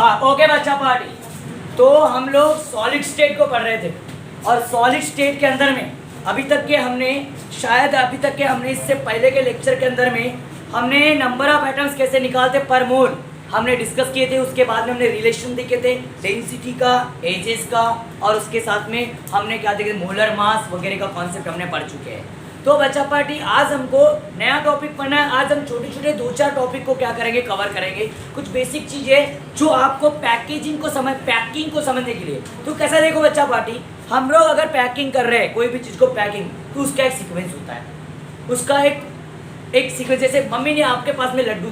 हाँ ओके बच्चा पार्टी। तो हम लोग सॉलिड स्टेट को पढ़ रहे थे और सॉलिड स्टेट के अंदर में अभी तक के हमने इससे पहले के लेक्चर के अंदर में हमने नंबर ऑफ एटम्स कैसे निकालते पर मोल हमने डिस्कस किए थे। उसके बाद में हमने रिलेशन देखे थे डेंसिटी का, एजेस का, और उसके साथ में हमने क्या देखे मोलर मास वगैरह का कॉन्सेप्ट हमने पढ़ चुके हैं। तो बच्चा पार्टी आज हमको नया टॉपिक पढ़ना है। आज हम छोटे छोटे 2-4 टॉपिक को क्या करेंगे, कवर करेंगे। कुछ बेसिक चीज़ें जो आपको पैकिंग को समझने के लिए। तो कैसा देखो बच्चा पार्टी, हम लोग अगर पैकिंग कर रहे हैं कोई भी चीज़ को पैकिंग, तो उसका एक सीक्वेंस होता है। उसका एक सीक्वेंस, जैसे मम्मी ने आपके पास में लड्डू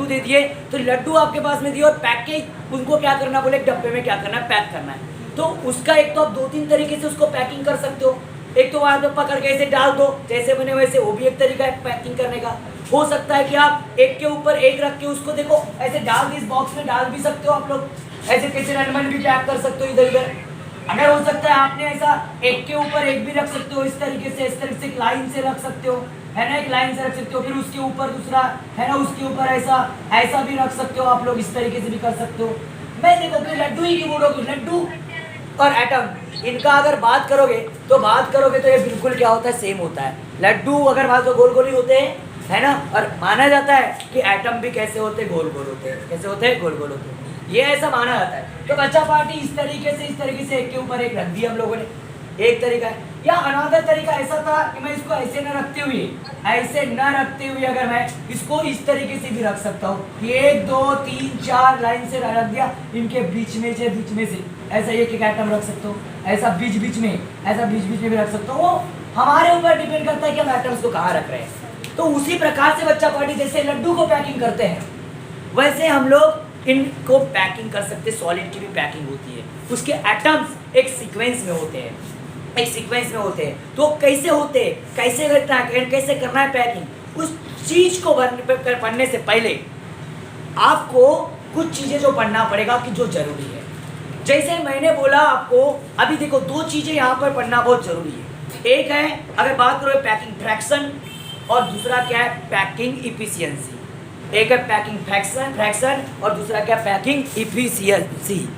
दे दिए, तो लड्डू आपके पास में दिए और पैकेज उनको क्या करना बोले, डब्बे में क्या करना है, पैक करना है। तो उसका एक तो आप 2-3 तरीके से उसको पैकिंग कर सकते हो। एक तो वहाँ पे पकड़ के ऐसे डाल दो जैसे बने वैसे, वो भी एक तरीका है पैकिंग करने का। हो सकता है कि आप एक के ऊपर एक रख के उसको देखो ऐसे डाल दी, इस बॉक्स में डाल भी सकते हो आप लोग, ऐसे कैसे रनमन भी पैक कर सकते हो इधर उधर। अगर हो सकता है आपने ऐसा एक के ऊपर एक भी रख सकते हो, इस तरीके से एक लाइन से रख सकते हो, है ना, एक लाइन से रख सकते हो। फिर उसके ऊपर दूसरा, है ना, उसके ऊपर ऐसा भी रख सकते हो आप लोग, इस तरीके से भी कर सकते हो। मैं देखो कि लड्डू ही की बोलोगे, लड्डू और एटम इनका अगर बात करोगे तो ये बिल्कुल क्या होता है, सेम होता है। लड्डू अगर बात तो गोल गोल ही होते हैं, है ना, और माना जाता है कि एटम भी कैसे होते हैं, गोल गोल होते हैं। कैसे होते हैं, गोल गोल होते हैं, ये ऐसा माना जाता है। तो बच्चा पार्टी इस तरीके से एक के ऊपर एक रख दिया हम लोगों ने, एक तरीका है। या अनदर तरीका ऐसा था कि मैं इसको ऐसे न रखते हुए अगर मैं इसको इस तरीके से भी रख सकता हूँ, 1 2 3 4 लाइन से रख दिया, इनके बीच में से ऐसा एक एटम रख सकता हूँ, ऐसा बीच में भी रख सकता हूँ। वो हमारे ऊपर डिपेंड करता है कि हम एटम्स को कहाँ रख रहे हैं। तो उसी प्रकार से बच्चा पार्टी जैसे लड्डू को पैकिंग करते हैं, वैसे हम लोग इनको पैकिंग कर सकते हैं। सॉलिड की भी पैकिंग होती है, उसके एटम्स एक सीक्वेंस में होते हैं, तो कैसे होते हैं, कैसे करना है पैकिंग। उस चीज को पढ़ने से पहले आपको कुछ चीजें जो पढ़ना पड़ेगा कि जो जरूरी है। जैसे मैंने बोला आपको, अभी देखो 2 चीजें यहाँ पर पढ़ना बहुत जरूरी है। एक है अगर बात करो पैकिंग फ्रैक्शन, और दूसरा क्या है, पैकिंग इफिशियंसी। एक है पैकिंग फ्रैक्शन और दूसरा क्या, पैकिंग इफिशियंसी।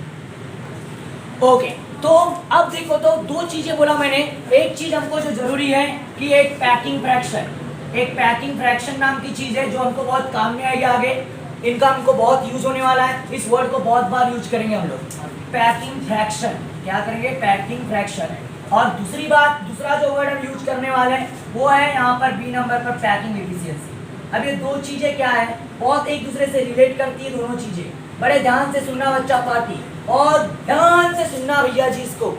ओके, तो अब देखो, तो 2 चीजें बोला मैंने। एक चीज हमको जो जरूरी है कि एक पैकिंग फ्रैक्शन नाम की चीज है जो हमको बहुत काम में आएगी आगे। इनका हमको बहुत यूज होने वाला है, इस वर्ड को बहुत बार यूज करेंगे हम लोग। पैकिंग फ्रैक्शन, क्या करेंगे, पैकिंग फ्रैक्शन। और दूसरा जो वर्ड हम यूज करने वाले हैं वो है यहाँ पर बी नंबर पर, पैकिंग एफिशिएंसी। अब ये 2 चीजें क्या है, बहुत एक दूसरे से रिलेट करती है दोनों चीजें। बड़े ध्यान से सुनना बच्चा पार्टी, और ध्यान से सुनना भैया जी, इसको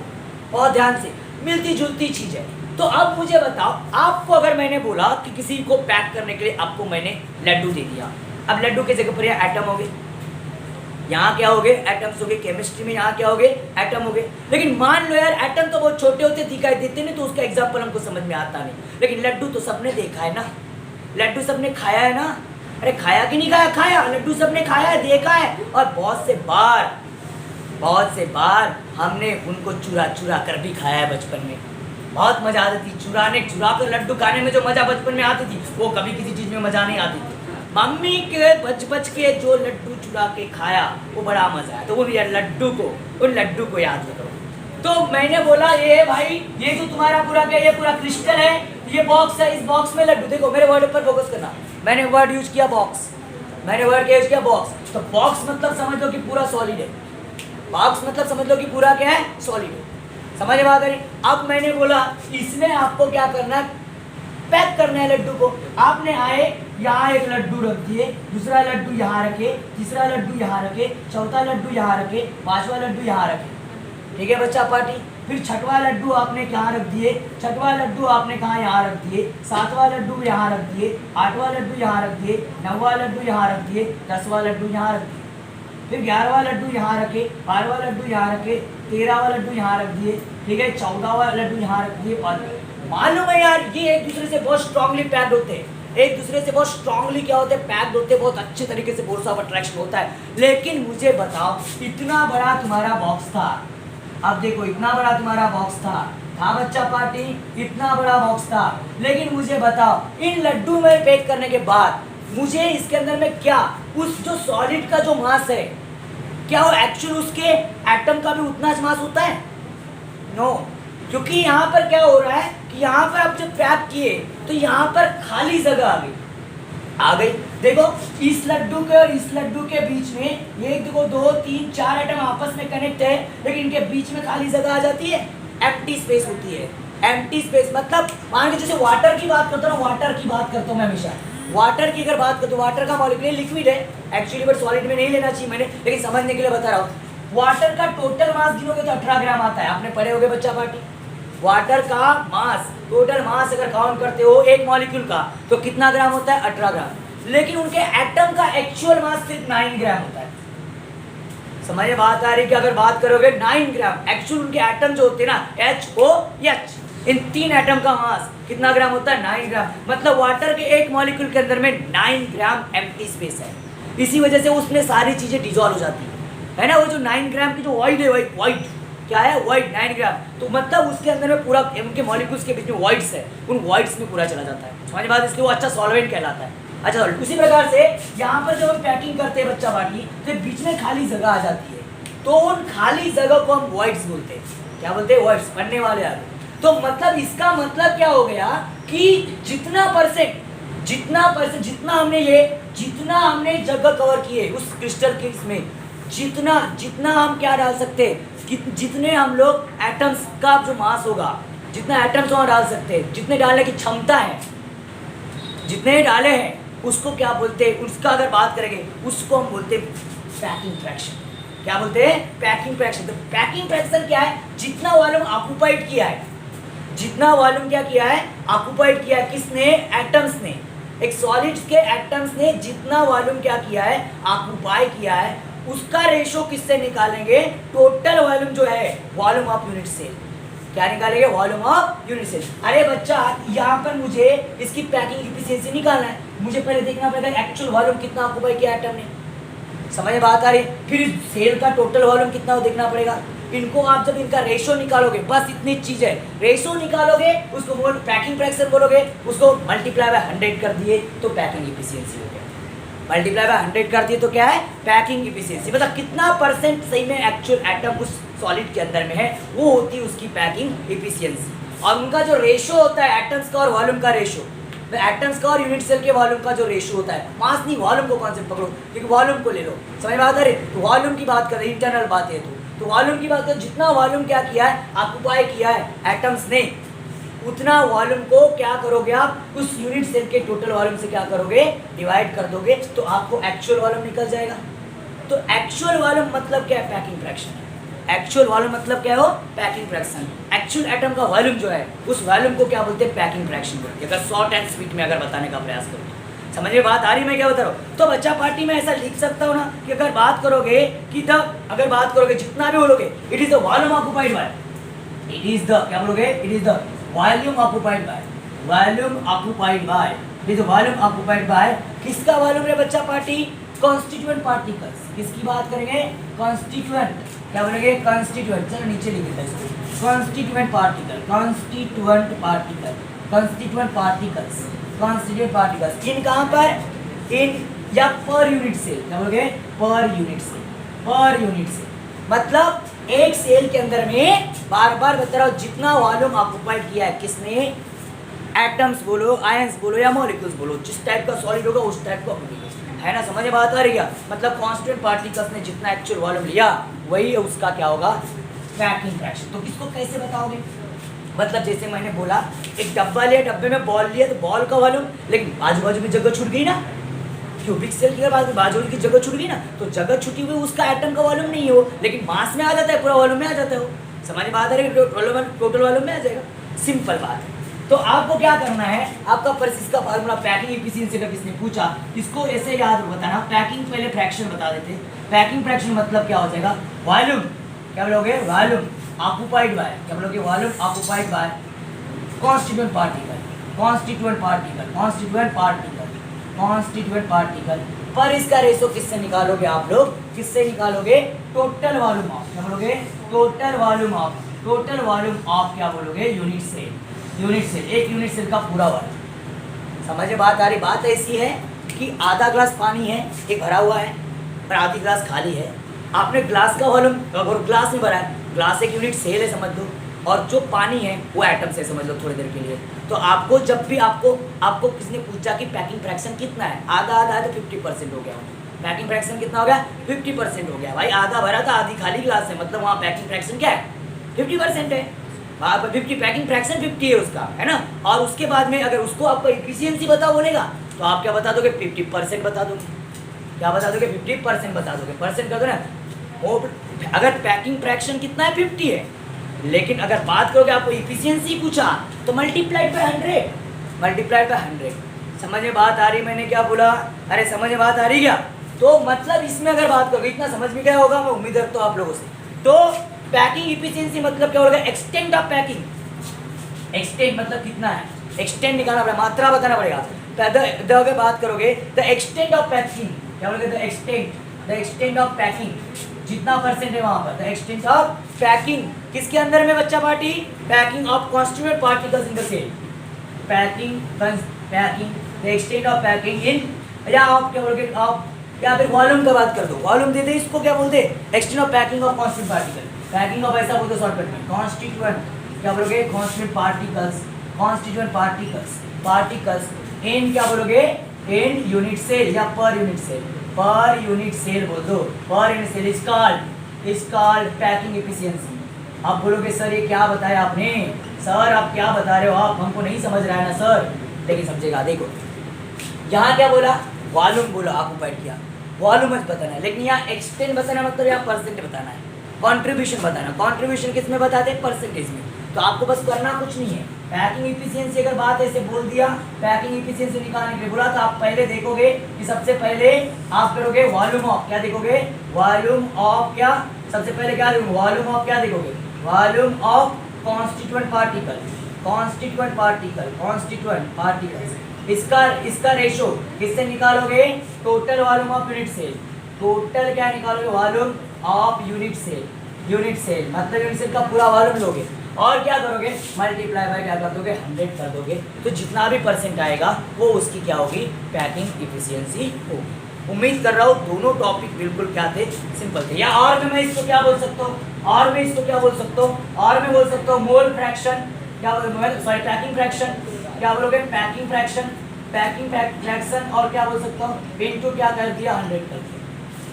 बहुत ध्यान से, मिलती जुलती चीज है। तो अब मुझे बताओ, आपको अगर मैंने बोला कि किसी को पैक करने के लिए आपको मैंने लड्डू दे दिया, अब लड्डू की जगह पर यहाँ एटम हो गए, यहाँ क्या हो गए, एटम्स हो गए। केमिस्ट्री में यहाँ क्या हो गए, एटम हो गए। लेकिन मान लो यार एटम तो बहुत छोटे होते दिखाई देते नहीं, तो उसका एग्जाम्पल हमको समझ में आता नहीं। लेकिन लड्डू तो सबने देखा है ना, लड्डू सबने खाया है ना। अरे खाया कि नहीं खाया, खाया, लड्डू सबने खाया है, देखा है। और बहुत से बार हमने उनको चुरा कर भी खाया है बचपन में। बहुत मजा आती थी चुरा कर लड्डू खाने में। जो मजा बचपन में आती थी वो कभी किसी चीज में मजा नहीं आती थी। मम्मी के बच के जो लड्डू चुरा के खाया वो बड़ा मजा है। तो वो उन लड्डू को याद करो। तो मैंने बोला ये भाई, ये जो तुम्हारा पूरा क्या, ये पूरा क्रिस्टल है, ये बॉक्स है, इस बॉक्स में लड्डू। देखो मेरे वर्ड पर फोकस करना, मैंने वर्ड यूज किया बॉक्स, तो बॉक्स मतलब समझ लो कि पूरा सॉलिड है। बॉक्स मतलब समझ लो कि पूरा क्या है, सॉलिड है। समझ में आ गई। अब मैंने बोला इसमें आपको क्या करना है, पैक करना है लड्डू को। आपने आए यहाँ एक लड्डू रख दिए, दूसरा लड्डू यहाँ रखे, तीसरा लड्डू यहाँ रखे, चौथा लड्डू यहाँ रखे, 5वां लड्डू यहाँ रखे। ठीक है बच्चा पार्टी। फिर 6वां लड्डू आपने कहाँ रख दिए, 6वां लड्डू आपने कहाँ, यहाँ रख दिए। 7वां लड्डू यहाँ रख दिए, 8वां लड्डू यहाँ रख दिए, 9वां लड्डू यहाँ रख दिए, 10वां लड्डू यहाँ रख दिए। फिर 11वां लड्डू यहाँ रखे, 12वां लड्डू यहाँ रखे, 13वां लड्डू यहाँ रख दिए। ठीक है, 14वां लड्डू यहाँ रख दिए। और मालूम है यार, ये एक दूसरे से बहुत स्ट्रांगली पैक्ड होते हैं, एक दूसरे से बहुत स्ट्रांगली क्या होते हैं, पैक्ड होते हैं, बहुत अच्छे तरीके से फोर्स ऑफ अट्रैक्शन होता है। लेकिन मुझे बताओ, इतना बड़ा तुम्हारा बॉक्स था, अब देखो इतना बड़ा तुम्हारा बॉक्स था बच्चा पार्टी, इतना बड़ा बॉक्स था। लेकिन मुझे बताओ, इन लड्डू में पैक करने के बाद मुझे इसके अंदर में क्या उस जो सॉलिड का जो मास है, क्या वो एक्चुअल उसके एटम का भी उतना मास होता है? नो, क्योंकि यहाँ पर क्या हो रहा है कि यहाँ पर आप जब पैक किए तो यहाँ पर खाली जगह आ गई। देखो इस लड्डू के और इस लड्डू के बीच में एक देखो 2 3 4 एटम आपस में कनेक्ट है, लेकिन इनके बीच में खाली जगह आ जाती है, एम्प्टी स्पेस होती है। एम्प्टी स्पेस मतलब मान के जैसे वाटर की बात करता हूँ, वाटर की बात करता हूँ मैं हमेशा, वाटर की अगर बात करता हूँ, वाटर का मॉलिक्यूल लिक्विड है एक्चुअली, बट सॉलिड में नहीं लेना चाहिए मैंने, लेकिन समझने के लिए बता रहा हूँ। वाटर का टोटल मास गिनोगे तो 18 ग्राम आता है, आपने पढ़े होगे बच्चा पार्टी। वाटर का मास, टोटल मास अगर काउंट करते हो एक मॉलिक्यूल का तो कितना ग्राम होता है? 18 ग्राम। लेकिन उनके एटम का एक्चुअल मास सिर्फ 9 ग्राम होता है। समझ में बात आ रही कि अगर बात करोगे 9 ग्राम, एक्चुअल उनके एटम जो होते हैं ना HOH, इन 3 एटम का मास कितना ग्राम होता है? 9 ग्राम। मतलब वाटर के एक मॉलिक्यूल के अंदर में 9 ग्राम एम्प्टी स्पेस है। इसी वजह से उसमें सारी चीजें डिसॉल्व हो जाती है ना। वो जो 9 ग्राम की जो वॉइड है, वॉइड क्या है? वॉइड 9 ग्राम, तो मतलब उसके अंदर में पूरा उनके मॉलिक्यूल्स के बीच में वॉइड्स है, उन वॉइड्स में पूरा चला जाता है। समझ बात, इसलिए वो अच्छा सॉल्वेंट कहलाता है। अच्छा, उसी प्रकार से यहाँ पर जब हम पैकिंग करते हैं बच्चा बाटी, तो बीच में खाली जगह आ जाती है, तो उन खाली जगह को हम वॉइड्स बोलते हैं। क्या बोलते हैं? वॉइड्स, पढ़ने वाले आ गए। तो मतलब इसका मतलब क्या हो गया कि जितना परसेंट जितना हमने जगह कवर किए उस क्रिस्टल के इसमें, जितना हम क्या डाल सकते हैं, जितने हम लोग एटम्स का जो मास होगा, जितना एटम्स वहाँ डाल सकते हैं, जितने डालने की क्षमता है, जितने डाले हैं, उसको क्या बोलते हैं? उसका अगर बात करेंगे उसको हम बोलते हैं पैकिंग फ्रैक्शन। क्या बोलते हैं? Packing fraction. तो पैकिंग फ्रैक्शन क्या है? जितना वॉल्यूम ऑक्युपाइड किया है, जितना वॉल्यूम क्या किया है? ऑक्युपाइड किया है। किसने? एटम्स ने। एक सॉलिड्स के एटम्स ने जितना वॉल्यूम क्या किया है? ऑक्युपाई किया है। उसका रेशो किससे निकालेंगे? टोटल वॉल्यूम जो है, वॉल्यूम ऑफ यूनिट सेल। क्या निकालेंगे? Volume of unit cell. अरे बच्चा, यहाँ पर मुझे इसकी पैकिंग एफिशिएंसी निकालना है, मुझे पहले देखना पड़ेगा एक्चुअल वॉल्यूम कितना ऑक्युपाई किया एटम ने। समझ में बात आ रही? फिर सेल का टोटल वॉल्यूम कितना हो देखना पड़ेगा। इनको आप जब इनका रेशो निकालोगे, बस इतनी चीज है, रेशो निकालोगे, उसको बोल पैकिंग फ्रैक्शन बोलोगे, उसको मल्टीप्लाई बाय 100 कर दिए तो पैकिंग एफिशिएंसी हो गया। मल्टीप्लाई बाय 100 कर दिए तो क्या है? Packing efficiency. मतलब कितना परसेंट सही में एक्चुअल एटम उस सॉलिड के अंदर में है, वो होती है उसकी पैकिंग एफिशिएंसी। और उनका जो रेशो होता है एटम्स का और वॉल्यूम का रेशो, एटम्स का और यूनिट सेल के वॉल्यूम का जो रेशो होता है, मास नहीं, वॉल्यूम को कॉन्सेप्ट पकड़ो, क्योंकि वॉल्यूम को ले लो। समझ में आता है? तो वॉल्यूम की बात कर रहे हैं, इंटरनल बात है। तो वॉल्यूम की बात करें, जितना वॉल्यूम क्या किया है? ऑक्युपाई किया है एटम्स ने, उतना वॉल्यूम को क्या करोगे आप? उस यूनिट सेल के टोटल वॉल्यूम से क्या करोगे? डिवाइड कर दोगे, तो आपको एक्चुअल वॉल्यूम निकल जाएगा। तो एक्चुअल वॉल्यूम मतलब क्या है? Packing fraction. एक्चुअल वॉल्यूम मतलब क्या हो? Packing fraction. एक्चुअल एटम का वॉल्यूम जो है, उस वॉल्यूम को क्या बोलते हैं? पैकिंग फ्रैक्शन बोलते हैं। अगर शॉर्ट एंड स्वीट में अगर बताने का प्रयास करो, समझ में बात आ रही? मैं क्या बता रहा हूँ? तो बच्चा पार्टी में ऐसा लिख सकता हूँ ना कि अगर बात करोगे कि अगर बात करोगे जितना भी बोलोगे, it is the volume occupied bye, it is the क्या बोलोगे? It is the volume occupied bye, volume occupied bye, it is the volume occupied bye. किसका वॉल्यूम है बच्चा पार्टी? Constituent particles. किसकी बात करेंगे? कॉन्स्टिट्यूएंट। क्या बोलेंगे? कॉन्स्टिट्यूएंट। चलो नीचे लिख देते हैं इसको, constituent particle, constituent particle, constituent particles, constituent particles. इन कहाँ पर? इन या पर यूनिट सेल। क्या बोलोगे? Per unit cell, per unit cell. मतलब एक सेल के अंदर में, बार बार बता रहा हूँ, जितना वॉल्यूम ऑक्युपाइड किया है किसने? एटम्स बोलो, आयंस बोलो या मॉलिक्यूल्स बोलो, जिस टाइप का सॉलिड होगा उस टाइप का है ना। समझ में बात आ रही है? मतलब कांस्टेंट पार्टिकल्स ने जितना एक्चुअल वॉल्यूम लिया, वही उसका क्या होगा? Packing fraction. तो इसको कैसे बताओगे? मतलब जैसे मैंने बोला, एक डब्बा लिया, डब्बे में बॉल लिया, तो बॉल का वॉल्यूम, लेकिन आजू बाजू में जगह छूट गई ना, क्यूबिक सेल की बात, बाजू की जगह छूट गई ना, तो जगह छुटी हुई उसका एटम का वॉल्यूम नहीं हो, लेकिन मास में आ जाता है, पूरा वॉल्यूम में आ जाता है वो। समझ में बात आ रही है? टोटल वॉल्यूम में आ जाएगा। सिंपल बात है। तो आपको क्या करना है? आपका परसिस का फार्मूला पैकिंग एफिशिएंसी का किसने पूछा, इसको ऐसे याद बताना। पैकिंग पहले फ्रैक्शन बता देते। पैकिंग फ्रैक्शन मतलब क्या हो जाएगा? वॉल्यूम। क्या बोलोगे? वॉल्यूम ऑक्युपाइड बाय, क्या बोलोगे? Volume occupied by constituent particle, constituent particle, constituent particle, constituent particle. पर इसका रेशो किससे निकालोगे आप लोग? किससे निकालोगे? Total volume of. क्या बोलोगे? Total volume of, total volume of क्या बोलोगे? यूनिट सेल, यूनिट सेल, एक यूनिट सेल का पूरा वॉल्यूम। समझ में बात आ रही? बात ऐसी है कि कि आधा ग्लास पानी है, एक भरा हुआ है और आधी ग्लास खाली है। आपने ग्लास का वॉल्यूम और ग्लास में भरा है, ग्लास एक यूनिट सेल है समझ लो, और जो पानी है वो एटम से समझ लो थोड़ी देर के लिए। तो आपको जब भी आपको किसने पूछा कि पैकिंग फ्रैक्शन कितना है, आधा आधा है तो 50% हो गया। पैकिंग फ्रैक्शन कितना हो गया, 50% हो गया। भाई आधा भरा था आधी खाली ग्लास है, मतलब वहाँ पैकिंग फ्रैक्शन क्या है, 50% है। 50 पैकिंग फ्रैक्शन 50 है उसका, है ना। और उसके बाद में अगर उसको आपको इफिशियंसी बता बोलेगा तो आप क्या बता दोगे, 50% बता दोगे। क्या बता दोगे, 50% बता दोगे। परसेंट कर दो ना। अगर पैकिंग फ्रैक्शन कितना है, 50 है, लेकिन अगर बात करोगे आपको इफिशियंसी पूछा तो मल्टीप्लाइड बाय 100, मल्टीप्लाइड बाय 100। समझ में बात आ रही, मैंने क्या बोला, अरे समझ में बात आ रही क्या। तो मतलब इसमें अगर बात करोगे, इतना समझ में गया होगा मैं उम्मीद रखता हूँ आप लोगों से। तो पैकिंग इफिशियंसी मतलब क्या होगा, एक्सटेंट ऑफ पैकिंग। एक्सटेंट मतलब कितना है, एक्सटेंट निकालना पड़ेगा, मात्रा बताना पड़ेगा। अगर बात करोगे द एक्सटेंट ऑफ पैकिंग, क्या बोलोगे, द एक्सटेंट ऑफ पैकिंग, जितना परसेंट है वहां पर, द एक्सटेंट ऑफ पैकिंग किसके अंदर में बच्चा party, packing of constituent particles in the cell, packing the extent of packing in, या आप क्या बोलोगे, आप या फिर वॉल्यूम का बात कर दो, वॉल्यूम दे दे, इसको क्या बोलते हैं, extent of packing of constituent particle. Packing of ऐसा बोलते शॉर्टकट में, कॉन्स्टिट्यूएंट, क्या बोलोगे, constituent particles, constituent particles in, क्या बोलोगे, इन यूनिट सेल या per unit cell, per unit cell बोल दो, per unit cell is called packing efficiency. आप बोलोगे सर ये क्या बताया आपने, सर आप क्या बता रहे हो, आप हमको नहीं समझ रहा है ना सर, लेकिन समझेगा। देखो यहाँ क्या बोला, वॉल्यूम बोला, ऑक्यूपाइड किया, वॉल्यूम बताना है, लेकिन यहाँ एक्सटेंट बताना मतलब यहाँ परसेंट बताना है, कंट्रीब्यूशन बताना। कंट्रीब्यूशन किस में बताते हैं, परसेंटेज में। तो आपको बस करना कुछ नहीं है। पैकिंग इफिशियंसी अगर बात ऐसे बोल दिया, पैकिंग इफिशियंसी निकालने के लिए बोला, तो आप पहले देखोगे कि सबसे पहले आप करोगे वॉल्यूम ऑफ, क्या देखोगे, वॉल्यूम ऑफ, क्या सबसे पहले क्या देखोगे, वॉल्यूम ऑफ, क्या देखोगे, volume of constituent particle, constituent particles. इसका रेशो किससे निकालोगे, total volume of unit cell, total क्या निकालोगे, वॉल्यूम ऑफ यूनिट सेल मतलब यूनिट सेल का पूरा वॉल्यूम लोगे, और क्या करोगे, मल्टीप्लाई बाय क्या कर दोगे, 100 कर दोगे। तो जितना भी परसेंट आएगा वो उसकी क्या होगी, पैकिंग इफिशियंसी होगी। उम्मीद कर रहा हूँ दोनों टॉपिक बिल्कुल क्या थे, सिंपल थे। या और मैं इसको क्या बोल सकता हूँ, और मैं इसको क्या बोल सकता हूँ, और मैं बोल सकता हूँ मोल फ्रैक्शन, क्या सॉरी पैकिंग फ्रैक्शन, क्या बोलोगे, पैकिंग फ्रैक्शन, और क्या बोल सकता हूँ, इनटू क्या कर दिया, 100 कर दिया।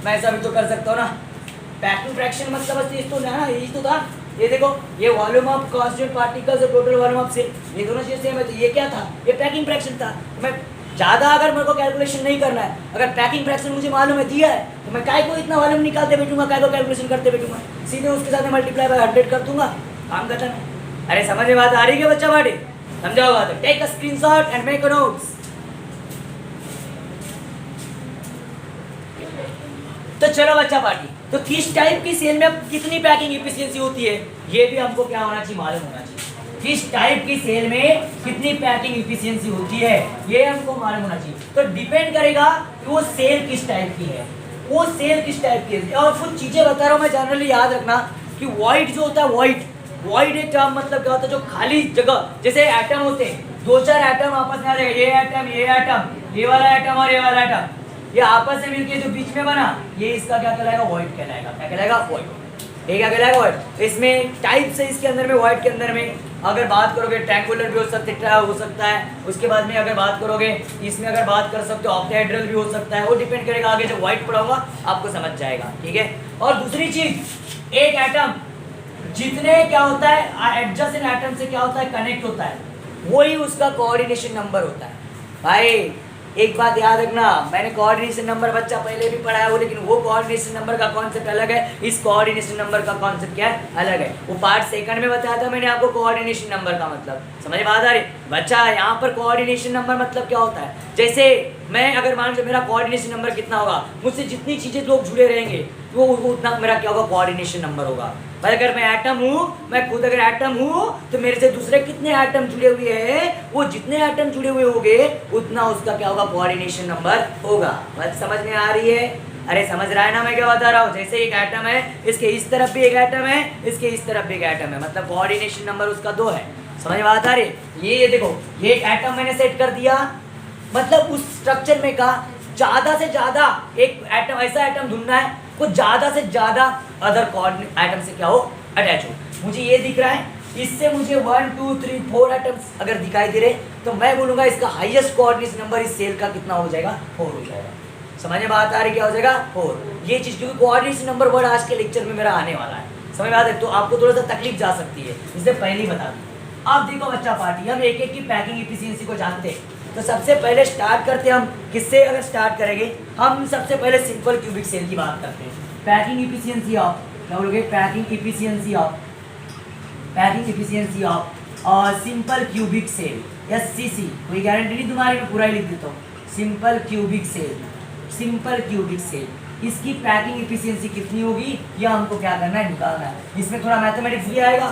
मैं ऐसा भी तो कर सकता हूँ ना। पैकिंग फ्रैक्शन मतलब इस तो ना, यही तो था। ये देखो, ये वॉल्यूम ऑफ कॉन्स्टिट्यूएंट पार्टिकल्स और टोटल वॉल्यूम ऑफ सेल, ये दोनों चीजें सेम है। तो ये क्या था, ये पैकिंग फ्रैक्शन था। मैं ज़्यादा अगर मेरे को कैलकुलेशन नहीं करना है, अगर पैकिंग फ्रैक्शन मुझे मालूम है दिया है, तो मैं काय को इतना वॉल्यूम निकालते बैठूंगा, काय को कैलकुलेशन करते बैठूंगा, सीधे उसके साथ मल्टीप्लाई बाय 100 कर दूंगा, काम खत्म है। अरे समझ में बात आ रही है बच्चा बाटी, समझाओगा तो take a screenshot and make a notes. तो चलो बच्चा पार्टी, तो किस टाइप की सेल में कितनी पैकिंग एफिशिएंसी होती है, ये भी हमको क्या होना चाहिए, मालूम होना चाहिए। किस टाइप की सेल में कितनी पैकिंग एफिशिएंसी होती है, ये हमको मालूम होना चाहिए। तो डिपेंड करेगा कि वो सेल किस टाइप की है, वो सेल किस टाइप की है। और कुछ चीजें बता रहा हूँ मैं, जनरली याद रखना कि वॉइड जो होता है, वॉइड एक टर्म मतलब क्या होता है, जो खाली जगह, जैसे एटम होते हैं, 2-4 एटम आपस में आ जाएगा, ये वाला एटम और ये वाला एटम, ये आपस में मिलके जो बीच में बना, ये इसका क्या कहलाएगा, वॉइड कहलाएगा। क्या कहलाएगा, वॉइड। ये क्या कहलाएगा, वॉइड। इसमें टाइप से इसके अंदर में, वॉइड के अंदर में अगर बात करोगे ट्रैंगुलर भी हो सकता है। उसके बाद में अगर बात करोगे इसमें, अगर बात कर सकते हो ऑक्टाहेड्रल भी हो सकता है। वो डिपेंड करेगा, आगे जब वॉइड पढ़ाऊंगा आपको समझ जाएगा, ठीक है। और दूसरी चीज, एक एटम जितने क्या होता है एडजेसेंट एटम से क्या होता है, कनेक्ट होता है, वही उसका कोऑर्डिनेशन नंबर होता है। भाई एक बात याद रखना, मैंने कोऑर्डिनेशन नंबर बच्चा पहले भी पढ़ाया हो, लेकिन वो कोऑर्डिनेशन नंबर का कॉन्सेप्ट अलग है, इस कोऑर्डिनेशन नंबर का कॉन्सेप्ट क्या है, अलग है। वो पार्ट सेकंड में बताया था मैंने आपको कोऑर्डिनेशन नंबर का मतलब, समझ में बात आ रही बच्चा। यहाँ पर कोऑर्डिनेशन नंबर मतलब क्या होता है, जैसे मैं अगर मान लो मेरा कोऑर्डिनेशन नंबर कितना होगा, मुझसे जितनी चीजें लोग जुड़े रहेंगे वो उतना मेरा क्या होगा, कोऑर्डिनेशन नंबर होगा। भाई अगर मैं एटम हूँ, मैं खुद अगर एटम हूँ, तो मेरे से दूसरे कितने एटम जुड़े हुए हैं, वो जितने एटम जुड़े हुए होंगे उतना उसका क्या होगा, कोऑर्डिनेशन नंबर होगा। बात समझ में आ रही है, अरे समझ रहा है ना मैं क्या बता रहा हूँ। जैसे एक एटम है, इसके इस तरफ भी एक एटम है, इसके इस तरफ भी एक एटम है, मतलब कोऑर्डिनेशन नंबर उसका 2 है। समझ में बात आ रही, ये देखो, ये एक एटम मैंने सेट कर दिया, मतलब उस स्ट्रक्चर में का ज़्यादा से ज़्यादा एक एटम, ऐसा एटम ढूंढना है कुछ ज़्यादा से ज़्यादा अदर कोऑर्डिनेट एटम से क्या हो, अटैच हो। मुझे ये दिख रहा है, इससे मुझे 1 2 3 4 एटम्स अगर दिखाई दे रहे तो मैं बोलूँगा इसका हाईएस्ट कोऑर्डिनेट नंबर इस सेल का कितना हो जाएगा, 4 हो जाएगा। समझ में बात आ रही, क्या हो जाएगा 4। ये चीज़ क्योंकि कोऑर्डिनेट नंबर वर्ड आज के लेक्चर में मेरा आने वाला है, समझ में आ रहा है, तो आपको थोड़ा सा तकलीफ जा सकती है, इसलिए पहले ही बता दूँ। अब देखो बच्चा पार्टी, हम एक एक की पैकिंग इफिशियंसी को जानते हैं, तो सबसे पहले स्टार्ट करते हैं हम किससे, अगर स्टार्ट करेंगे हम सबसे पहले सिंपल क्यूबिक सेल की बात करते हैं। पैकिंग इफिशियंसी ऑफ, क्या बोलोगे, पैकिंग इफिशियंसी ऑफ और सिंपल क्यूबिक सेल, SCC, कोई गारंटी नहीं तुम्हारी, मैं पूरा ही लिख देता हूँ। सिंपल क्यूबिक सेल, इसकी पैकिंग इफिशियंसी कितनी होगी, यह हमको क्या करना है, निकालना है। इसमें थोड़ा मैथमेटिक्स भी आएगा,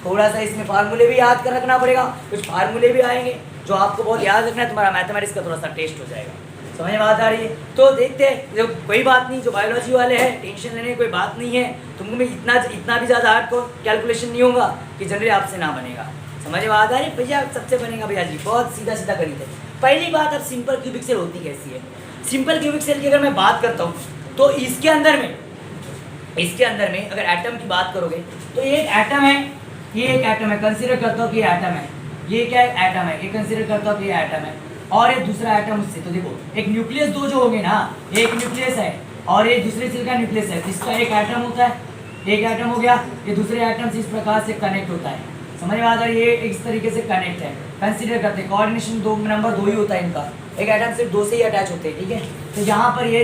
थोड़ा सा इसमें फार्मूले भी याद कर रखना पड़ेगा, कुछ फार्मूले भी आएंगे जो आपको बहुत याद रखना है, तुम्हारा मैथमेटिक्स का थोड़ा सा टेस्ट हो जाएगा। समझ में बात आ रही है, तो देखते हैं, जो कोई बात नहीं, जो बायोलॉजी वाले हैं टेंशन लेने की कोई बात नहीं है, तुमको में इतना भी ज़्यादा हार्ड को कैलकुलेशन नहीं होगा कि जनरली आपसे ना बनेगा। समझ में बात आ रही है भैया, सबसे बनेगा भैया जी, बहुत सीधा सीधा गणित है। पहली बात, अब सिंपल क्यूबिक सेल होती कैसी है। सिंपल क्यूबिक सेल की अगर मैं बात करता हूँ तो इसके अंदर में अगर एटम की बात करोगे तो ये एक एटम है, ये एक एटम है, कंसीडर करता हूँ कि ये एटम है, ये क्या है, एटम है, ये कंसीडर करता हूँ कि ये एटम है, और ये दूसरा एटम उससे, तो देखो एक न्यूक्लियस दो जो होंगे ना, एक न्यूक्लियस है और ये दूसरे सेल का न्यूक्लियस है, इसका एक एटम होता है, एक एटम हो गया, ये दूसरे एटम से इस प्रकार से कनेक्ट होता है। समझ में आता है, ये इस तरीके से कनेक्ट है, कंसीडर करते हैं, कोऑर्डिनेशन नंबर 2 ही होता है इनका, एक एटम सिर्फ 2 से ही अटैच होते हैं, ठीक है। तो यहाँ पर ये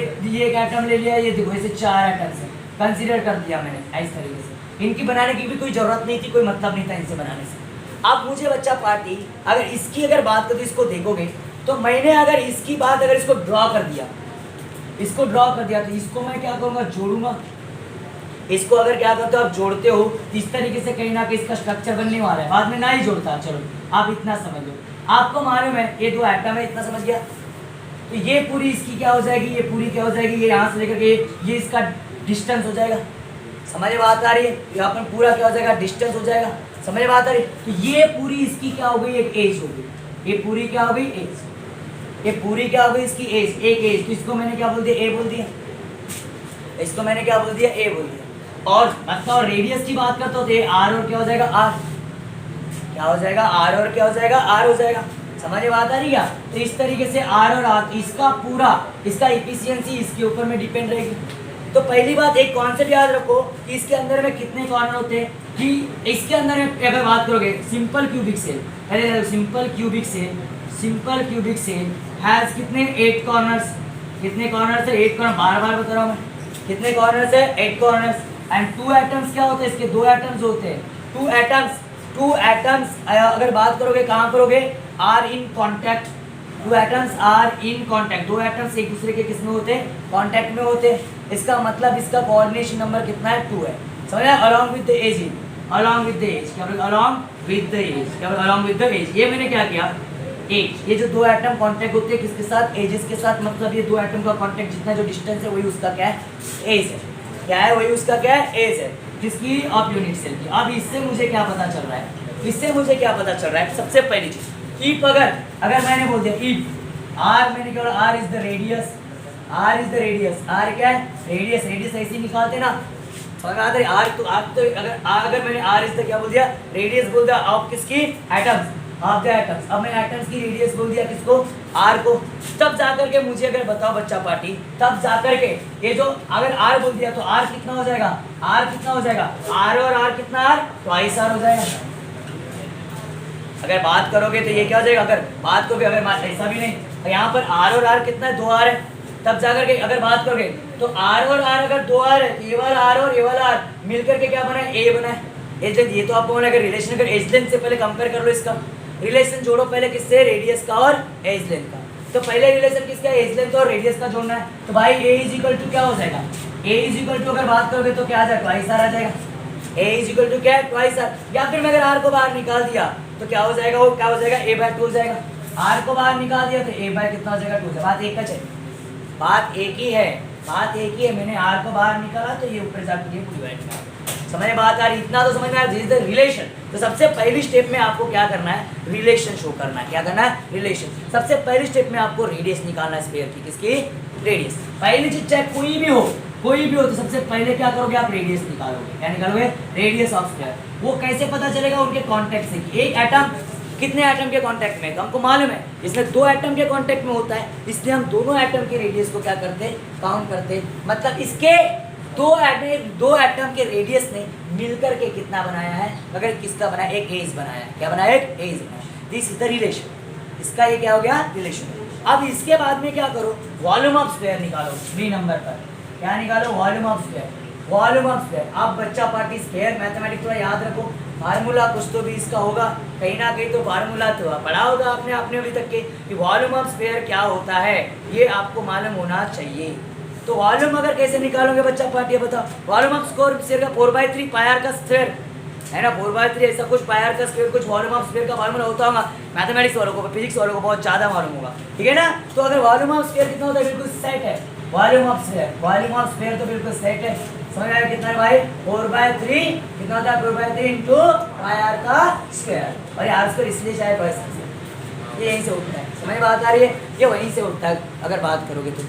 एक एटम ले लिया, ये देखो ऐसे 4 एटम्स है, कंसीडर कर दिया मैंने इस तरीके से। इनकी बनाने की भी कोई ज़रूरत नहीं थी, कोई मतलब नहीं था इनसे बनाने से। अब मुझे बच्चा पार्टी, अगर इसकी अगर बात करूँ, इसको देखोगे तो मैंने अगर इसकी बात, अगर इसको ड्रॉ कर दिया, तो इसको मैं क्या करूँगा, जोड़ूंगा। इसको अगर क्या करते हो आप, जोड़ते हो तो इस तरीके से कहीं ना कहीं इसका स्ट्रक्चर बनने वाला है, बाद में ना ही जोड़ता, चलो आप इतना समझ लो। आपको मालूम है ये 2 एटम है, इतना समझ गया, तो ये पूरी इसकी क्या हो जाएगी, ये पूरी क्या हो जाएगी, ये यहाँ से लेकर के ये इसका डिस्टेंस हो जाएगा। समझ में बात आ रही है, यहाँ पर पूरा क्या हो जाएगा, डिस्टेंस हो जाएगा। समझ में बात आ रही है, तो ये पूरी इसकी क्या हो गई, एक एज हो गई, ये पूरी क्या हो गई, एज, ये पूरी क्या हो गई इसकी एज, एक एज। तो इसको मैंने क्या बोल दिया, ए बोल दिया, इसको मैंने क्या बोल दिया, ए बोल दिया। और मतलब रेडियस की बात करते हो तो ये आर और क्या हो जाएगा, आर, क्या हो जाएगा, आर और क्या हो जाएगा, आर हो जाएगा। समझ में बात आ रही है, तो इस तरीके से आर और आर, इसका पूरा, इसका इफिशियंसी इसके ऊपर में डिपेंड रहेगी। तो पहली बात एक कॉन्सेप्ट याद रखो कि इसके अंदर में कितने कॉर्नर होते हैं, कि इसके अंदर में अगर बात करोगे सिंपल क्यूबिक सेल, अरे सिंपल क्यूबिक सेल हैज कितने, 8 कॉर्नर्स। कितने कॉर्नर्स है, 8 कॉर्नर, बार बता रहा हूँ मैं, कितने कॉर्नर्स है, 8 कॉर्नर्स। एंड 2 एटम्स क्या होते हैं, इसके 2 एटम्स होते हैं, 2 एटम्स अगर बात करोगे कहाँ करोगे, are in contact, 2 atoms are in contact, 2 atoms एक दूसरे के किस में होते हैं, कॉन्टैक्ट में होते हैं। इसका मतलब इसका कोऑर्डिनेशन नंबर कितना है, 2 है। समझ आया, along with the edge, along with the edge, क्या बोल, अलॉन्ग विद द एज, क्या बोल, अलॉन्ग विद द एज। ये मैंने क्या किया, एज, ये जो 2 एटम कॉन्टैक्ट होते हैं किसके साथ, एजेस के साथ, मतलब ये 2 एटम का कॉन्टैक्ट जितना जो डिस्टेंस है वही उसका क्या है, एज है, क्या है, वही उसका क्या है, एज है, किसकी, ऑफ यूनिट सेल की। अब इससे मुझे क्या पता चल रहा है, सबसे पहली चीज, इफ अगर मैंने बोल दिया इफ आर, मैंने क्या बोला, r is the radius, r क्या है, रेडियस ऐसे ही निकालते ना, समझ में आता है। आर तो अगर मैंने आर इज द क्या बोल दिया, रेडियस बोल दिया ऑफ किसकी, एटम्स, ऑफ द एटम्स। अब मैंने एटम्स की रेडियस बोल दिया किसको, आर को। तब जाकर के मुझे अगर बताओ बच्चा पार्टी, तब जाकर के ये जो अगर आर बोल दिया तो आर कितना हो जाएगा, आर और आर कितना, आर ट्वाइस आर हो जाएगा। अगर बात करोगे तो ये क्या हो जाएगा, अगर बात करोगे, अगर ऐसा भी नहीं, यहाँ पर आर और आर कितना है, 2 आर है। तब जाकर के अगर बात करोगे तो आर और आर अगर 2 आर है, तो ये वाला आर और ये वाला आर मिलकर के क्या बना है, ए बना है। एज लेंथ, ये तो आपको अगर रिलेशन, अगर एज लेंथ से पहले कंपेयर कर लो, इसका रिलेशन जोड़ो पहले किससे, रेडियस का और एज लेंथ का। तो पहले रिलेशन किसका, एज लेंथ और रेडियस का जोड़ना है। तो भाई ए इज इक्वल टू क्या हो जाएगा, ए इज इक्वल टू अगर बात करोगे तो क्या आ जाएगा, ट्वाइस आर आ जाएगा। ए इज इक्वल टू क्या है, ट्वाइस आर। या फिर मैं अगर आर को बाहर निकाल दिया तो क्या हो जाएगा, वो क्या हो जाएगा, ए बाय 2 हो जाएगा। आर को बाहर निकाल दिया तो ए बाय कितना हो जाएगा, 2 हो जाएगा। बात एक है, बात एक ही है। मैंने आर को बाहर निकाला तो ये ऊपर जाकर ये पूरी बात निकाला। समझ में बात आ रही, इतना तो समझ में आ रहा है, रिलेशन। तो सबसे पहली स्टेप में आपको क्या करना है, रिलेशन शो करना है। क्या करना है, रिलेशन। सबसे पहली स्टेप में आपको रेडियस निकालना है स्फीयर की, किसकी, रेडियस। पहली चीज चाहे कोई भी हो तो सबसे पहले क्या करोगे आप, रेडियस निकालोगे। क्या निकालोगे, रेडियस ऑफ स्फीयर। वो कैसे पता चलेगा, उनके कांटेक्ट से। एक एटम कितने एटम के कांटेक्ट में है, तो हमको मालूम है इसमें 2 एटम के कांटेक्ट में होता है, इसलिए हम दोनों एटम के रेडियस को क्या करते हैं, काउंट करते हैं। मतलब इसके दो एटम के रेडियस ने मिलकर के कितना बनाया है, अगर किसका बनाया, एक एज बनाया है। क्या बनाया, एक एज बनाया। दिस इज द रिलेशन, इसका ये क्या हो गया, रिलेशन। अब इसके बाद में क्या करो, वॉल्यूम ऑफ स्फीयर निकालो। 3 नंबर पर क्या निकालो, volume of sphere. Volume of sphere, आप बच्चा पार्टी स्फीयर मैथमेटिक्स थोड़ा याद रखो, फार्मूला कुछ तो भी इसका होगा, कहीं ना कहीं तो फार्मूला तो पढ़ा होगा आपने अभी तक के, कि वॉल्यूम ऑफ स्फीयर क्या होता है, ये आपको मालूम होना चाहिए। तो वॉल्यूम अगर कैसे निकालोगे बच्चा पार्टी, बताओ। वॉल्यूम ऑफ स्फीयर का 4/3 पाई का स्फीयर है ना, 4/3 ऐसा कुछ पाई का स्फीयर, कुछ वॉल्यूम ऑफ स्फीयर का फार्मूला होता होगा। मैथमेटिक्स वालों को, फिजिक्स वालों को बहुत ज़्यादा मालूम होगा, ठीक है ना। तो अगर वॉल्यूम ऑफ स्फीयर कितना होता है, बिल्कुल सेट है। वॉल्यूम ऑफ स्फीयर तो बिल्कुल सेट है। समझ आया कितना है भाई, 4/3 कितना होता है, 4/3 इंटू पाई आर का स्क्वायर। और आर स्क्वायर इसलिए शायद बस ये यहीं से उठता है। समझ बात आ रही है, ये वहीं से उठता है अगर बात करोगे तो,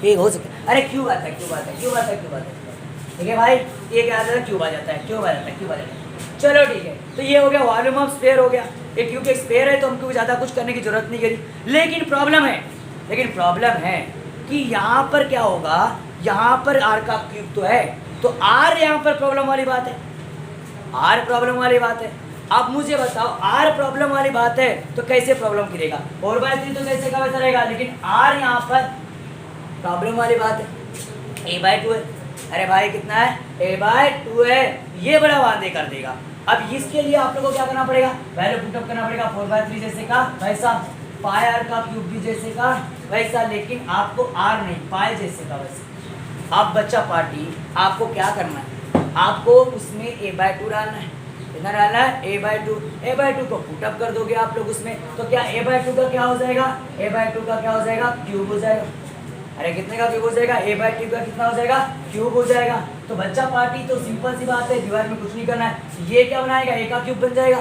ठीक हो सकता है। अरे क्यूब आता है, ठीक है भाई, ये क्या आता है, क्यूब आ जाता है। चलो ठीक है, तो ये हो गया वॉल्यूम ऑफ स्फीयर हो गया। एक क्योंकि स्फीयर है तो हमको ज़्यादा कुछ करने की जरूरत नहीं करी। लेकिन प्रॉब्लम है कि यहाँ पर क्या होगा, यहाँ पर आर का क्यूब तो है, तो आर यहाँ पर प्रॉब्लम वाली बात है। अब मुझे बताओ, आर प्रॉब्लम वाली बात है तो कैसे प्रॉब्लम करेगा, 4/3 तो कैसे का वैसा रहेगा, लेकिन आर यहाँ पर प्रॉब्लम वाली बात है, a/2 है। अरे भाई कितना है, a/2 है, ये बड़ा वादे कर देगा। अब इसके लिए आप लोगों को क्या करना पड़ेगा, वैल्यू पुटअप करना पड़ेगा, 4/3 जैसे का वैसा, पाई आर का क्यूब भी जैसे का वैसा, लेकिन आपको आर नहीं, पाई जैसे का वैसा। अब बच्चा पार्टी आपको क्या करना है, आपको उसमें a/2 डालना है। कितना डालना है, a/2 को पुटअप कर दोगे आप लोग उसमें, तो क्या a/2 का क्या हो जाएगा, क्यूब हो जाएगा। अरे कितने का क्यूब हो जाएगा, a/2 का कितना हो जाएगा, क्यूब हो जाएगा। तो बच्चा पार्टी तो सिंपल सी बात है, दीवार में कुछ नहीं करना है, ये क्या बनाएगा, a का क्यूब बन जाएगा।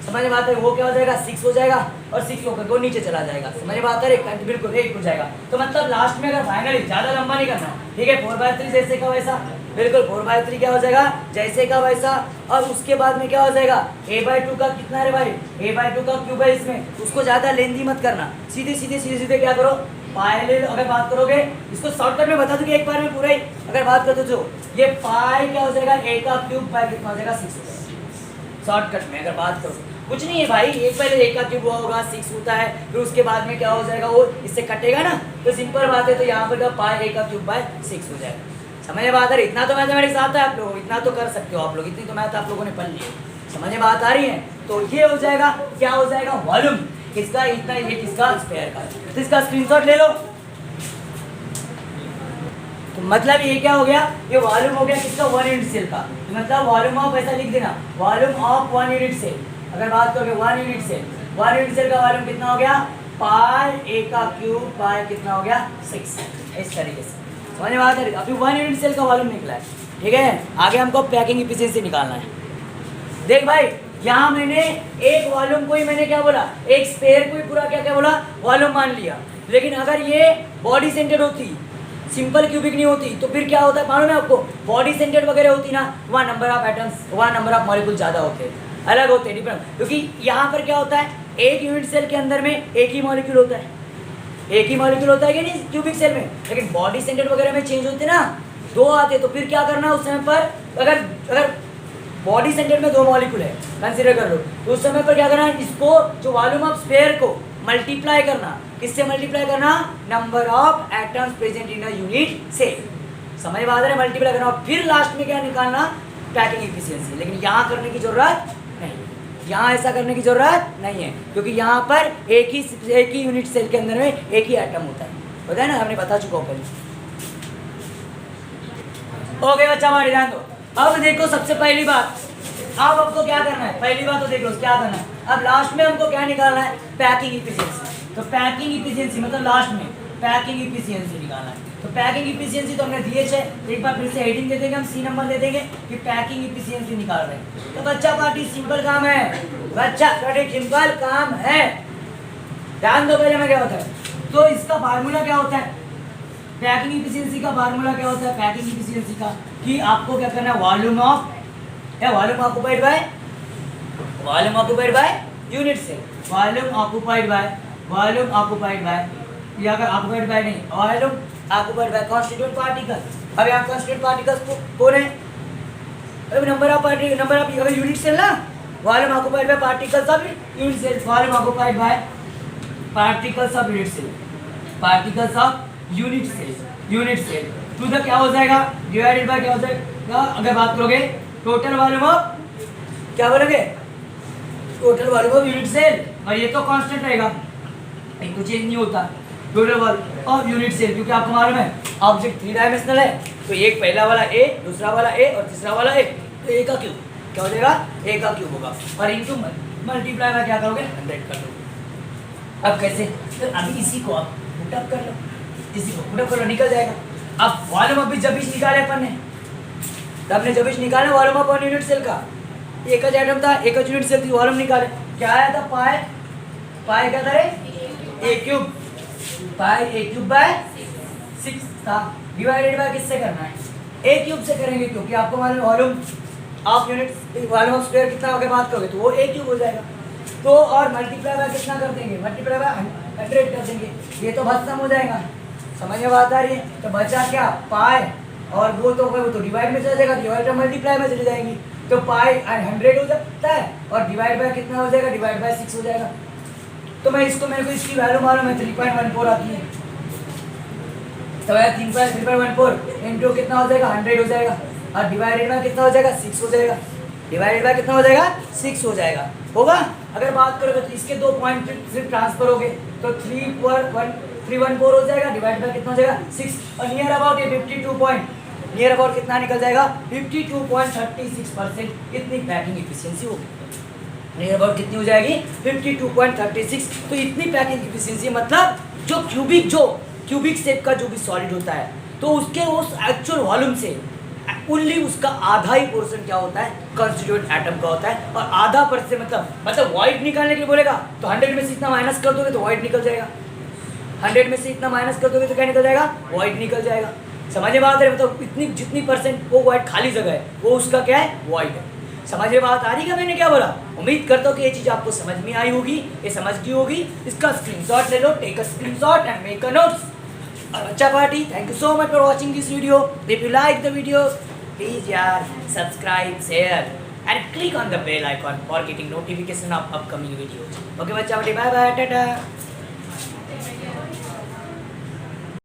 समझ में बात है, वो क्या हो जाएगा, 6 हो जाएगा, और 6 होकर वो नीचे चला जाएगा। समझ में बात है, बिल्कुल 1 हो जाएगा। तो मतलब लास्ट में अगर फाइनली ज़्यादा लंबा नहीं करना, ठीक है, 4/3 जैसे का वैसा, बिल्कुल 4/3 क्या हो जाएगा, जैसे का वैसा। और उसके बाद में क्या हो जाएगा, a/2 का कितना है भाई, a/2 का क्यूब है इसमें, उसको ज़्यादा लेंथी मत करना, सीधे क्या करो, पाई। अगर बात करोगे, इसको शॉर्टकट में बता दूंगी एक बार में पूरा ही, अगर बात कर दो तो ये पाई क्या हो जाएगा, a का क्यूब पाई कितना हो जाएगा, 6 हो जाएगा। शॉर्टकट में अगर बात करो, कुछ नहीं है भाई, एक पहले a का क्यूब हुआ होगा, 6 होता है, फिर उसके बाद में क्या हो जाएगा, वो इससे कटेगा ना, तो सिंपल बात है। तो यहाँ पर पाई a का क्यूब बाय 6 हो जाएगा। समझ में बात आ रही, इतना तो मैथमेटिक्स आता है आप लोगों को, इतना तो कर सकते हो आप लोग, इतनी तो मैथ आप लोगों ने पढ़ ली है। समझ में बात आ रही है, तो ये हो जाएगा, क्या हो जाएगा, वॉल्यूम किसका, इतना, ये किसका, स्फीयर का। तो इसका स्क्रीनशॉट ले लो। तो मतलब ये क्या हो गया, ये वॉल्यूम हो गया किसका, 1 यूनिट सेल का। तो मतलब वॉल्यूम ऑफ, ऐसा लिख देना, वॉल्यूम ऑफ 1 यूनिट सेल। अगर बात करोगे 1 यूनिट सेल का वॉल्यूम कितना हो गया, पाई a का क्यूब पाई कितना हो गया, 6। इस तरीके से समझ में बात है। अभी 1 यूनिट सेल का वॉल्यूम निकला है, ठीक है। आगे हमको पैकिंग एफिशिएंसी निकालना है। देख भाई, यहाँ मैंने एक वॉल्यूम को ही मैंने क्या बोला, एक स्फीयर को ही पूरा क्या बोला, वॉल्यूम मान लिया। लेकिन अगर ये बॉडी सेंटर्ड होती, सिंपल क्यूबिक नहीं होती, तो फिर क्या होता है मालूम है आपको, बॉडी सेंटर्ड वगैरह होती ना, वहाँ नंबर ऑफ एटम्स, वहाँ नंबर ऑफ मॉलिक्यूल ज़्यादा होते हैं, अलग होते हैं, डिफरेंट। क्योंकि यहाँ पर क्या होता है, एक यूनिट सेल के अंदर में एक ही मॉलिक्यूल होता है, कि नहीं क्यूबिक सेल में। लेकिन बॉडी सेंटर्ड वगैरह में चेंज होते ना, 2 आते, तो फिर क्या करना उस समय पर, अगर बॉडी सेंटर्ड में 2 मॉलिक्यूल है कंसीडर कर लो, तो उस समय पर क्या करना है, इसको जो वॉल्यूम ऑफ स्फीयर को मल्टीप्लाई करना, किससे मल्टीप्लाई करना, number of atoms present in a unit cell. समझ में आ रहा है, मल्टीप्लाई करना, और फिर लास्ट में क्या निकालना, पैकिंग एफिशिएंसी। लेकिन यहाँ करने की जरूरत नहीं, यहाँ ऐसा करने की जरूरत नहीं है, क्योंकि यहाँ पर एक ही यूनिट सेल के अंदर में एक ही एटम होता है ना, हमने बता चुका हूँ पहले। ओके बच्चा हमारे ध्यान दो। अब देखो सबसे पहली बात, अब आपको क्या करना है, पहली बात तो देखो क्या करना है। अब लास्ट में हमको क्या निकालना है, पैकिंग एफिशिएंसी। तो पैकिंग एफिशिएंसी मतलब लास्ट में पैकिंग एफिशिएंसी निकालना है। तो पैकिंग एफिशिएंसी तो हमने दिए है, एक बार फिर से हेडिंग दे देंगे, हम सी नंबर दे देंगे कि पैकिंग एफिशिएंसी निकाल रहे हैं। तो बच्चा पार्टी सिंपल काम है, बच्चा पार्टी सिंपल काम है। ध्यान दो पहले में क्या होता है। तो इसका फार्मूला क्या होता है, पैकिंग इफिशियंसी का फार्मूला क्या होता है, पैकिंग इफिशियंसी का, कि आपको क्या करना है, वॉल्यूम ऑफ या volume occupied by unit cell, volume occupied by या अगर ऑक्युपाइड बाय नहीं, volume occupied by constituent particle. अब यहाँ कॉन्स्टिट्यूएंट पार्टिकल्स कौन है, नंबर ऑफ यूनिट सेल ना, volume occupied by particles of unit cell, volume occupied by particles of unit cell to the क्या हो जाएगा, डिवाइडेड बाय क्या हो जाएगा, अगर बात करोगे टोटल वॉल्यूम ऑफ, क्या बोलोगे, total volume of unit cell, और ये तो कांस्टेंट रहेगा, ये कुछ चेंज नहीं होता, total volume of unit cell, क्योंकि आपको मालूम है ऑब्जेक्ट 3 डायमेंशनल है, तो एक पहला वाला ए, दूसरा वाला ए और तीसरा वाला ए, तो ए का क्यूब क्या हो जाएगा, ए का क्यूब होगा, और इनटू मल्टीप्लाई में क्या करोगे, 100 कर दोगे। अब कैसे, तो अभी इसी को आप पुटअप कर लो, इसी को पुटअप कर लो, निकल जाएगा। अब वॉल्यूम ऑफ जब निकाले अपन ने, तो आपने जब निकाले volume of one unit cell का, एक एटम था, एक यूनिट सेल थी, वॉल्यूम निकाले, क्या आया था, पाई क्या था रे, a cube, pi a cube by 6 था, डिवाइडेड बाय किससे करना है, ए क्यूब से करेंगे, क्योंकि आपको मालूम volume of unit volume of square कितना अगर बात करोगे तो वो ए क्यूब हो जाएगा, तो और मल्टीप्लाई बाय कितना कर देंगे, मल्टीप्लाई बाय 100 कर देंगे, ये तो खत्म हो जाएगा, समझ में बात आ रही है। तो बचा क्या, पाई, और वो तो डिवाइड में चला जाएगा, डिवाइड मल्टीप्लाई में चली जाएंगी, तो पाई 100 हो सकता है, और डिवाइड बाय कितना हो जाएगा, डिवाइड बाय 6 हो जाएगा। तो मैं मेरे को इसकी वैल्यू मालूम है, 3.14 आती है, तो 3.14 इंटू कितना हो जाएगा, 100 हो जाएगा, और डिवाइडेड बाय कितना हो जाएगा, 6 हो जाएगा, डिवाइडेड बाय कितना हो जाएगा, 6 हो जाएगा, होगा। अगर बात करोगे तो इसके 2 पॉइंट सिर्फ ट्रांसफर हो गए, तो 314 हो जाएगा, डिवाइड बाय कितना हो जाएगा, 6, और नियर अबाउट ये 52 पॉइंट, नियर अबाउट कितना निकल जाएगा, 52.36%, इतनी पैकिंग इफिशियंसी होगी, नियर अबाउट कितनी हो जाएगी, 52.36। तो इतनी पैकिंग इफिशियंसी मतलब जो क्यूबिक शेप का जो भी सॉलिड होता है, तो उसके उस एक्चुअल वॉल्यूम से ओनली उसका आधा ही पोर्शन क्या होता है, कॉन्स्टिट्यूएंट एटम का होता है, और आधा परसेंट मतलब वॉइड निकालने के लिए बोलेगा तो 100 में से इतना माइनस कर दोगे तो वॉइड निकल जाएगा, 100 में से इतना माइनस कर दोगे तो क्या निकल जाएगा, वॉइड निकल जाएगा। समझ में बात है, मतलब इतनी जितनी परसेंट वो वॉइड खाली जगह है वो उसका क्या है, वॉइड है। समझ में बात आ रही है, मैंने क्या बोला, उम्मीद करता हूँ कि ये चीज़ आपको समझ में आई होगी, ये समझ गई होगी। इसका स्क्रीनशॉट ले लो, take a screenshot and make a notes. और अच्छा party, thank you so much for watching this video. If you like the video please यार subscribe, share and click on the bell icon for getting notification of upcoming videos. Okay बच्चा, bye bye, Tata.